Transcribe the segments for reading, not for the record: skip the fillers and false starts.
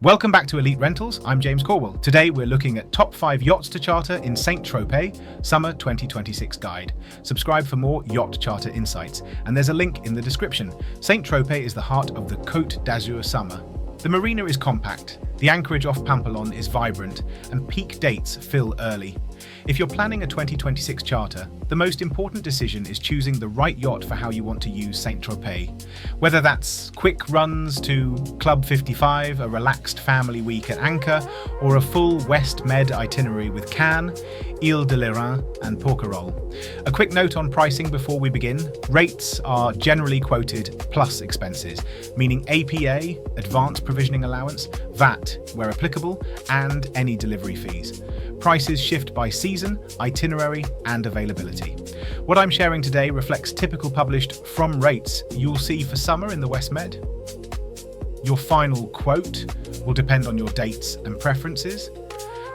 Welcome back to Elite Rentals. I'm James Corwell. Today we're looking at top 5 yachts to charter in St. Tropez, Summer 2026 guide. Subscribe for more yacht charter insights, and there's a link in the description. St. Tropez is the heart of the Côte d'Azur summer. The marina is compact, the anchorage off Pampelon is vibrant, and peak dates fill early. If you're planning a 2026 charter, the most important decision is choosing the right yacht for how you want to use St. Tropez. Whether that's quick runs to Club 55, a relaxed family week at Anchor, or a full West Med itinerary with Cannes, Ile de l'Airain and Porquerolles. A quick note on pricing before we begin. Rates are generally quoted plus expenses, meaning APA, Advanced Provisioning Allowance, VAT where applicable, and any delivery fees. Prices shift by season, itinerary, and availability. What I'm sharing today reflects typical published from rates you'll see for summer in the West Med. Your final quote will depend on your dates and preferences.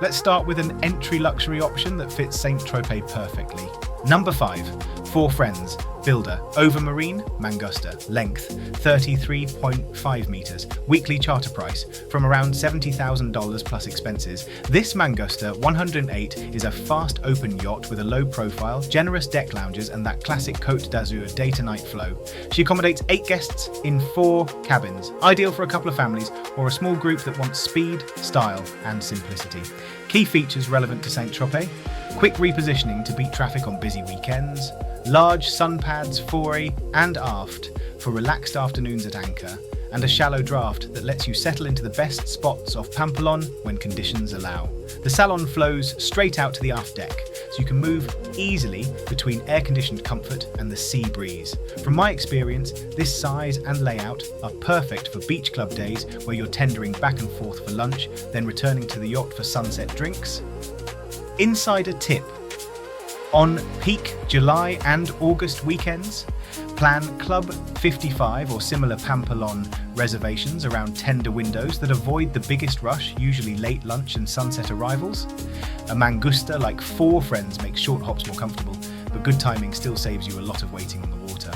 Let's start with an entry luxury option that fits St. Tropez perfectly. Number 5, Four Friends, Builder, Overmarine, Mangusta, length 33.5 meters, weekly charter price from around $70,000 plus expenses. This Mangusta 108 is a fast open yacht with a low profile, generous deck lounges and that classic Côte d'Azur day to night flow. She accommodates 8 guests in 4 cabins, ideal for a couple of families or a small group that wants speed, style and simplicity. Key features relevant to St. Tropez: quick repositioning to beat traffic on busy weekends, large sun pads fore and aft for relaxed afternoons at anchor, and a shallow draft that lets you settle into the best spots off Pampelon when conditions allow. The salon flows straight out to the aft deck, so you can move easily between air-conditioned comfort and the sea breeze. From my experience, this size and layout are perfect for beach club days where you're tendering back and forth for lunch, then returning to the yacht for sunset drinks. Insider tip: on peak July and August weekends, plan Club 55 or similar Pampelon reservations around tender windows that avoid the biggest rush, usually late lunch and sunset arrivals. A Mangusta like Four Friends makes short hops more comfortable, but good timing still saves you a lot of waiting on the water.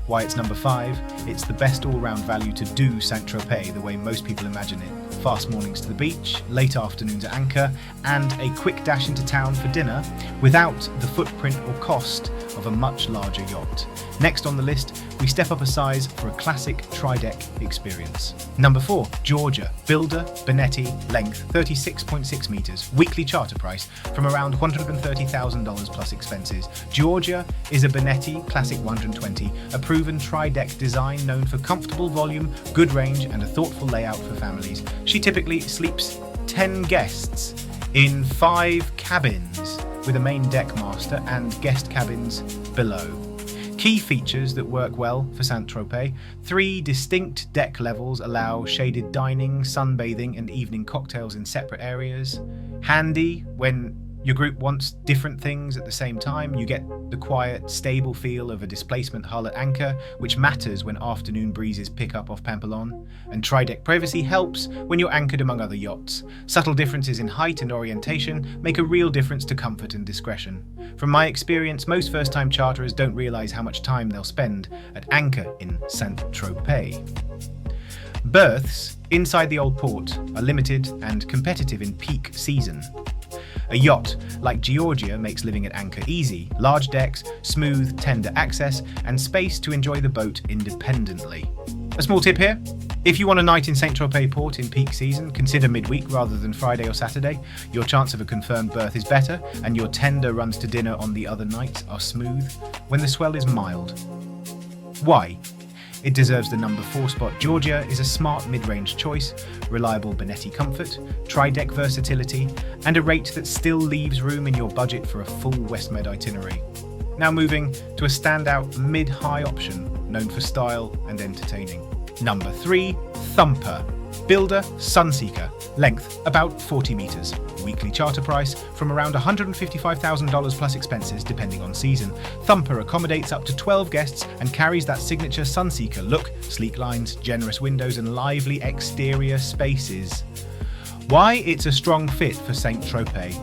Why it's number 5, it's the best all-round value to do St. Tropez the way most people imagine it. Fast mornings to the beach, late afternoons at Anchor, and a quick dash into town for dinner without the footprint or cost of a much larger yacht. Next on the list, we step up a size for a classic tri-deck experience. Number 4, Georgia, Builder, Bonetti, length 36.6 meters, weekly charter price from around $130,000 plus expenses. Georgia is a Bonetti Classic 120, a proven tri-deck design known for comfortable volume, good range, and a thoughtful layout for families. She typically sleeps 10 guests in 5 cabins with a main deck master and guest cabins below. Key features that work well for St. Tropez: 3 distinct deck levels allow shaded dining, sunbathing and evening cocktails in separate areas. Handy when your group wants different things at the same time. You get the quiet, stable feel of a displacement hull at Anchor, which matters when afternoon breezes pick up off Pampelon. And tri-deck privacy helps when you're anchored among other yachts. Subtle differences in height and orientation make a real difference to comfort and discretion. From my experience, most first-time charterers don't realise how much time they'll spend at Anchor in St. Tropez. Berths inside the Old Port are limited and competitive in peak season. A yacht like Georgia makes living at Anchor easy: large decks, smooth, tender access, and space to enjoy the boat independently. A small tip here: if you want a night in St. Tropez port in peak season, consider midweek rather than Friday or Saturday. Your chance of a confirmed berth is better, and your tender runs to dinner on the other nights are smooth when the swell is mild. Why? It deserves the number 4 spot. Georgia is a smart mid-range choice, reliable Bonetti comfort, tri-deck versatility, and a rate that still leaves room in your budget for a full West Med itinerary. Now moving to a standout mid-high option known for style and entertaining. Number 3, Thumper, Builder, Sunseeker, length about 40 meters, weekly charter price from around $155,000 plus expenses depending on season. Thumper accommodates up to 12 guests and carries that signature Sunseeker look: sleek lines, generous windows and lively exterior spaces. Why it's a strong fit for St. Tropez: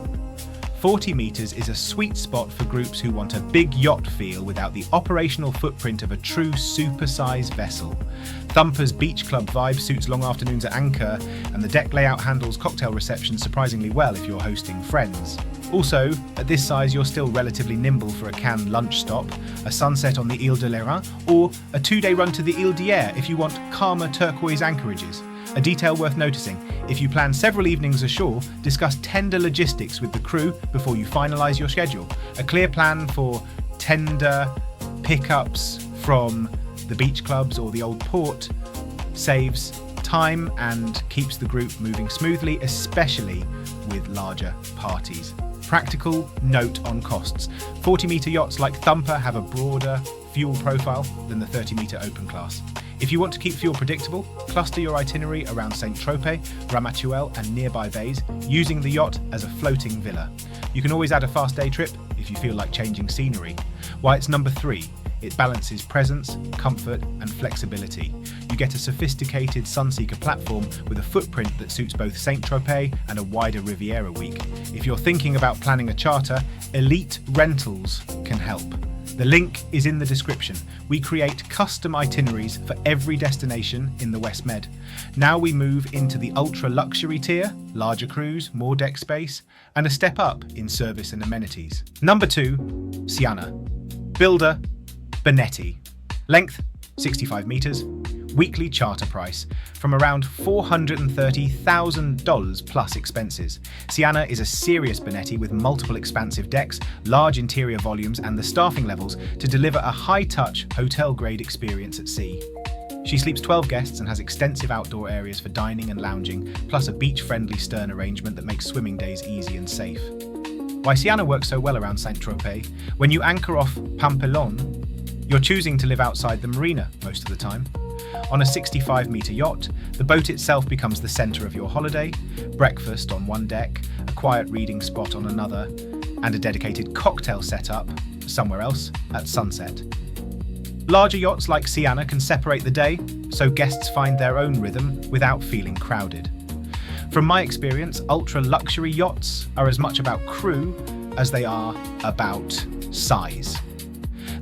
40 meters is a sweet spot for groups who want a big yacht feel without the operational footprint of a true super-size vessel. Thumper's beach club vibe suits long afternoons at anchor, and the deck layout handles cocktail receptions surprisingly well if you're hosting friends. Also, at this size you're still relatively nimble for a Cannes lunch stop, a sunset on the Ile de l'Airain, or a 2-day run to the Ile d'Hyères if you want calmer turquoise anchorages. A detail worth noticing: if you plan several evenings ashore, discuss tender logistics with the crew before you finalise your schedule. A clear plan for tender pickups from the beach clubs or the old port saves time and keeps the group moving smoothly, especially with larger parties. Practical note on costs: 40-metre yachts like Thumper have a broader fuel profile than the 30-metre open class. If you want to keep fuel predictable, cluster your itinerary around St. Tropez, Ramatuelle and nearby bays, using the yacht as a floating villa. You can always add a fast day trip if you feel like changing scenery. Why it's number 3, it balances presence, comfort and flexibility. You get a sophisticated Sunseeker platform with a footprint that suits both St. Tropez and a wider Riviera week. If you're thinking about planning a charter, Elite Rentals can help. The link is in the description. We create custom itineraries for every destination in the West Med. Now we move into the ultra luxury tier, larger crews, more deck space, and a step up in service and amenities. Number 2, Siana. Builder, Bonetti. Length, 65 meters. Weekly charter price from around $430,000 plus expenses. Siana is a serious Bonetti with multiple expansive decks, large interior volumes and the staffing levels to deliver a high-touch, hotel-grade experience at sea. She sleeps 12 guests and has extensive outdoor areas for dining and lounging, plus a beach-friendly stern arrangement that makes swimming days easy and safe. Why Siana works so well around St. Tropez: when you anchor off Pampelon, you're choosing to live outside the marina most of the time. On a 65-metre yacht, the boat itself becomes the centre of your holiday, breakfast on one deck, a quiet reading spot on another, and a dedicated cocktail setup somewhere else at sunset. Larger yachts like Siana can separate the day, so guests find their own rhythm without feeling crowded. From my experience, ultra-luxury yachts are as much about crew as they are about size.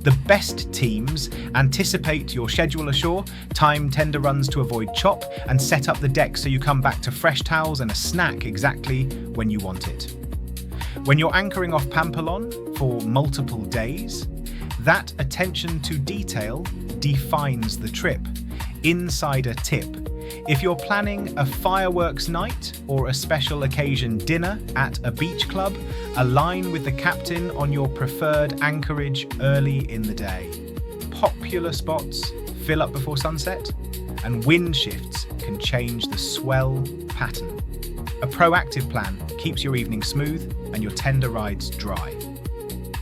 The best teams anticipate your schedule ashore, time tender runs to avoid chop, and set up the deck so you come back to fresh towels and a snack exactly when you want it. When you're anchoring off Pampelon for multiple days, that attention to detail defines the trip. Insider tip: if you're planning a fireworks night or a special occasion dinner at a beach club, align with the captain on your preferred anchorage early in the day. Popular spots fill up before sunset, and wind shifts can change the swell pattern. A proactive plan keeps your evening smooth and your tender rides dry.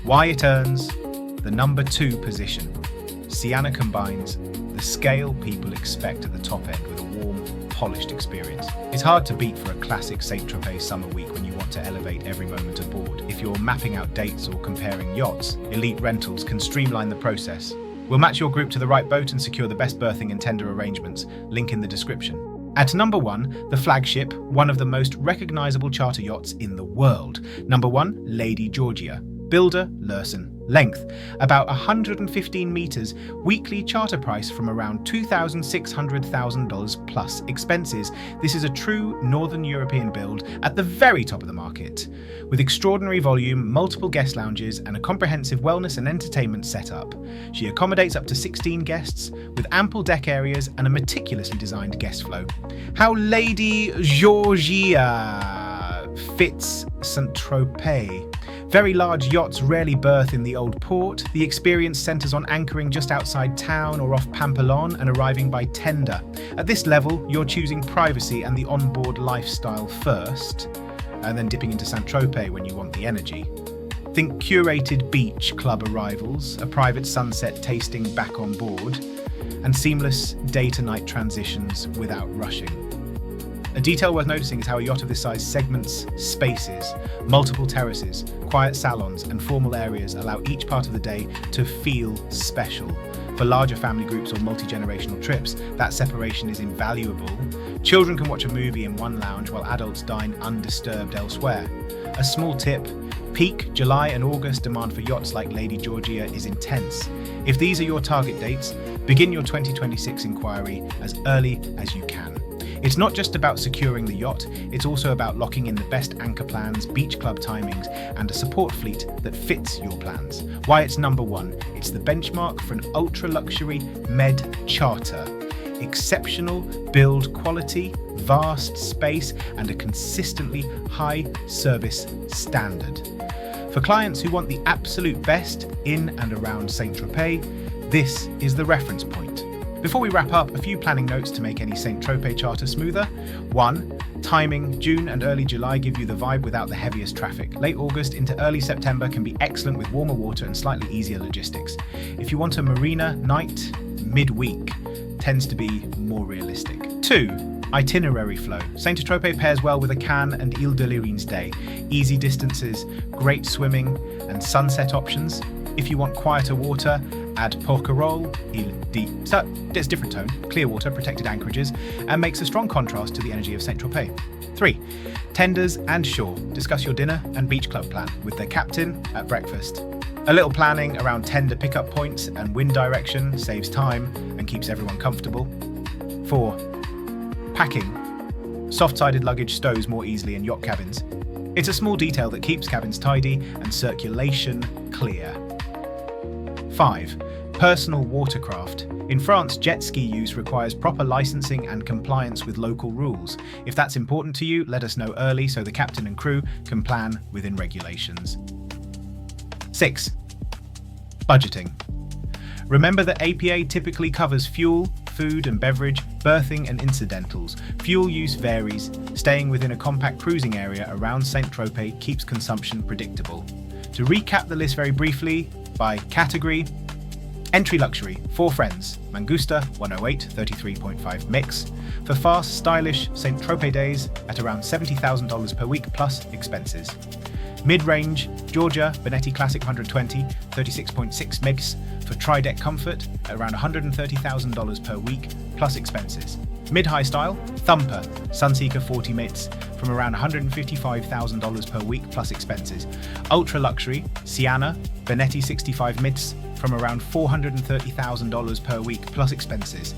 Why it earns the number 2 position: Siana combines the scale people expect at the top end with a warm, polished experience. It's hard to beat for a classic St. Tropez summer week when you want to elevate every moment aboard. If you're mapping out dates or comparing yachts, Elite Rentals can streamline the process. We'll match your group to the right boat and secure the best berthing and tender arrangements. Link in the description. At number 1, the flagship, one of the most recognisable charter yachts in the world. Number 1, Lady Georgia. Builder, Lursen. Length, about 115 metres, weekly charter price from around $2,600,000 plus expenses. This is a true Northern European build at the very top of the market. With extraordinary volume, multiple guest lounges and a comprehensive wellness and entertainment setup. She accommodates up to 16 guests with ample deck areas and a meticulously designed guest flow. How Lady Georgia fits St. Tropez. Very large yachts rarely berth in the old port. The experience centres on anchoring just outside town or off Pampelon and arriving by tender. At this level, you're choosing privacy and the onboard lifestyle first, and then dipping into St. Tropez when you want the energy. Think curated beach club arrivals, a private sunset tasting back on board, and seamless day-to-night transitions without rushing. A detail worth noticing is how a yacht of this size segments spaces. Multiple terraces, quiet salons and formal areas allow each part of the day to feel special. For larger family groups or multi-generational trips, that separation is invaluable. Children can watch a movie in one lounge while adults dine undisturbed elsewhere. A small tip: Peak July and August demand for yachts like Lady Georgia is intense. If these are your target dates, begin your 2026 inquiry as early as you can. It's not just about securing the yacht, it's also about locking in the best anchor plans, beach club timings, and a support fleet that fits your plans. Why it's number one, it's the benchmark for an ultra-luxury med charter. Exceptional build quality, vast space, and a consistently high service standard. For clients who want the absolute best in and around St. Tropez, this is the reference point. Before we wrap up, a few planning notes to make any St. Tropez charter smoother. 1. Timing. June and early July give you the vibe without the heaviest traffic. Late August into early September can be excellent with warmer water and slightly easier logistics. If you want a marina night, midweek tends to be more realistic. 2. Itinerary flow. St. Tropez pairs well with a Cannes and Île de Lérins day. Easy distances, great swimming, and sunset options. If you want quieter water, add Porquerolles, it's different tone, clear water, protected anchorages, and makes a strong contrast to the energy of St. Tropez. 3. Tenders and shore. Discuss your dinner and beach club plan with the captain at breakfast. A little planning around tender pickup points and wind direction saves time and keeps everyone comfortable. 4. Packing. Soft-sided luggage stows more easily in yacht cabins. It's a small detail that keeps cabins tidy and circulation clear. 5. Personal watercraft. In France, jet ski use requires proper licensing and compliance with local rules. If that's important to you, let us know early so the captain and crew can plan within regulations. 6. Budgeting. Remember that APA typically covers fuel, food and beverage, berthing and incidentals. Fuel use varies. Staying within a compact cruising area around St. Tropez keeps consumption predictable. To recap the list very briefly, by category: entry luxury, 4 friends, Mangusta 108 33.5 mix, for fast, stylish St. Tropez days at around $70,000 per week plus expenses. Mid-range, Georgia Benetti Classic 120 36.6 mix for tri-deck comfort at around $130,000 per week plus expenses. Mid-high style, Thumper Sunseeker 40 mids from around $155,000 per week plus expenses. Ultra luxury, Sienna Benetti 65 mids from around $430,000 per week plus expenses.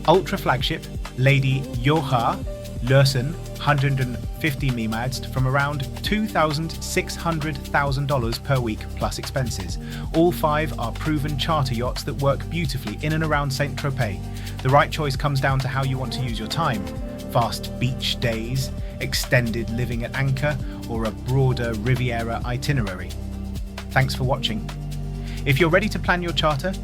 Ultra flagship, Lady Joha Lursen 150 mimads from around $2,600,000 per week plus expenses. All 5 are proven charter yachts that work beautifully in and around St. Tropez. The right choice comes down to how you want to use your time. Fast beach days, extended living at anchor, or a broader Riviera itinerary. Thanks for watching. If you're ready to plan your charter,